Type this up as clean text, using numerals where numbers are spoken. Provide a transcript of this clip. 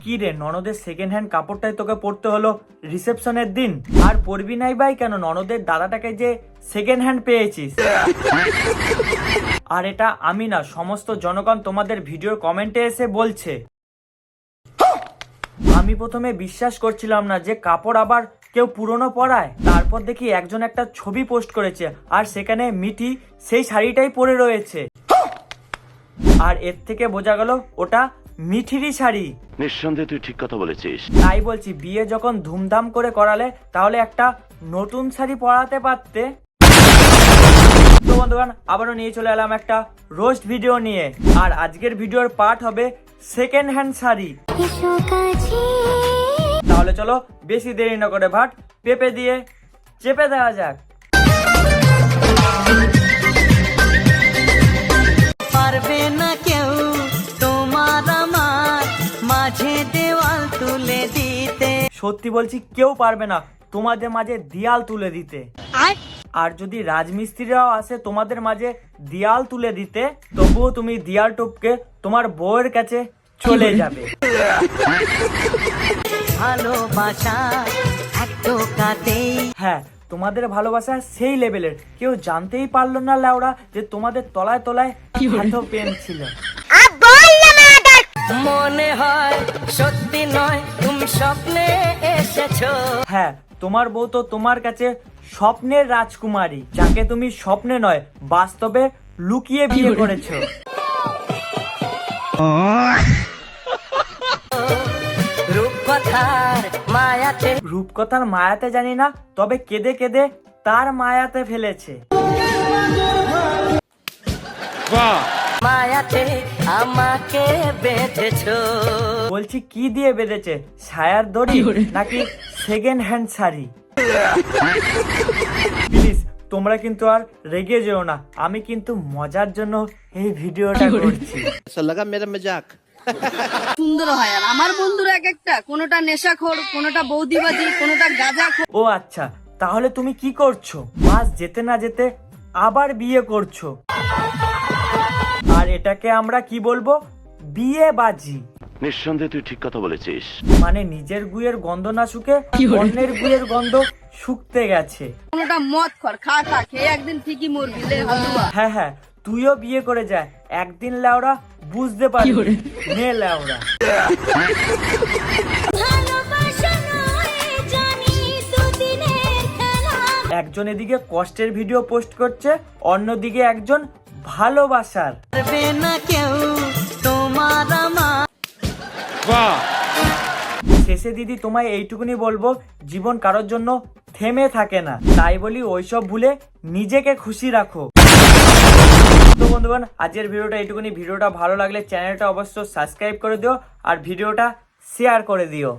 কি রে, ননদের সেকেন্ড হ্যান্ড কাপড়টাই তোকে পরতে হলো রিসেপশনের দিন? আর পরবি নাই ভাই কেন? ননদের দাদাটাকে যে সেকেন্ড হ্যান্ড পেয়েছিস। আর এটা আমি না, সমস্ত জনগণ তোমাদের ভিডিওর কমেন্টে এসে বলছে। আমি প্রথমে বিশ্বাস করছিলাম না যে কাপড় আবার কেউ পুরনো পরায়। তারপর দেখি একজন একটা ছবি পোস্ট করেছে আর সেখানে মিঠি সেই শাড়িটাই পরে রয়েছে। আর এর থেকে বোঝা গেল ওটা মিঠিরই শাড়ি। নিঃসন্দেহে তুই ঠিক কথা বলেছিস। তাই বলছি, বিয়ে যখন ধুমধাম করে করালে তাহলে একটা নতুন শাড়ি পরাতে পারতে। তো বন্ধুগণ, আবারও নিয়ে চলে এলাম একটা রোস্ট ভিডিও নিয়ে। আর আজকের ভিডিওর পার্ট হবে সেকেন্ড হ্যান্ড শাড়ি। তাহলে চলো বেশি দেরি না করে ভাট পেঁপে দিয়ে চেপে দেওয়া যাক। পারবে না কেউ তোমার আমার মাঝে দেওয়াল তুলে দিতে। সত্যি বলছি, কেউ পারবে না তোমাদের মাঝে দেয়াল তুলে দিতে। আর যদি রাজমিস্ত্রিরাও আসে তোমাদের মাঝে দেয়াল তুলে দিতে, তবুও তুমি দেয়াল টপকে তোমার বউয়ের কাছে চলে যাবে। ভালোবাসা এক টোকাতেই। হ্যাঁ, তোমাদের ভালোবাসা সেই লেভেলের, কেউ জানতেই পারলো না লেওড়া যে তোমাদের তলায় তলায় এত প্রেম ছিল। মনে হয় সত্যি নয়, তুমি স্বপ্নে এসেছো। হ্যাঁ, তোমার বউ তো তোমার কাছে স্বপ্নের রাজকুমারী, যাকে তুমি স্বপ্নে নয় বাস্তবে লুকিয়ে বিয়ে করেছো। রূপকথার মায়াতে, রূপকথার মায়াতে জানি না, তবে কেঁদে কেঁদে তার মায়াতে ফেলেছে। মায়াতে আমাকে বেঁধেছো। বলছি কি দিয়ে বেঁধেছে? ছায়ার দড়ি নাকি সেকেন্ড হ্যান্ড শাড়ি? প্লিজ তোমরা কিন্তু আর রেগে যেও না, আমি কিন্তু মজার জন্য এই ভিডিওটা করছি। সুন্দর হয়। আর আমার বন্ধুরা এক একটা, কোনোটা নেশাখোর, কোনোটা বৌদিবাজি, কোনোটা গাঁজাখোর। ও আচ্ছা, তাহলে তুমি কি করছো? মাস যেতে না যেতে আবার বিয়ে করছো। আর এটাকে আমরা কি বলবো? বিয়ে বাজি। নিঃসন্দেহে তুই ঠিক কথা বলেছিস। মানে নিজের গুয়ের গন্ধ না শুকে অন্যের গুয়ের গন্ধ শুকতে গেছে। কোনোটা মদ খর, খা খা খেয়ে একদিন ঠিকই মরবি লে হলুয়া। হ্যাঁ হ্যাঁ, তুইও বিয়ে করে যা, একদিন লেওরা বুঝতে পারবি। নে লেওরা। একজন এদিকে কষ্টের ভিডিও পোস্ট করছে, অন্যদিকে একজন ভালোবাসার। পারবে না কেউ তোমার আমার। শেষে দিদি তোমায় এইটুকুনি বলবো, জীবন কারোর জন্য থেমে থাকে না, তাই বলি ওইসব ভুলে নিজেকে খুশি রাখো। তো বন্ধুগণ, আজকের ভিডিওটা এইটুকুনি। ভিডিওটা ভালো লাগলে চ্যানেলটা অবশ্যই সাবস্ক্রাইব করে দিও আর ভিডিওটা শেয়ার করে দিও।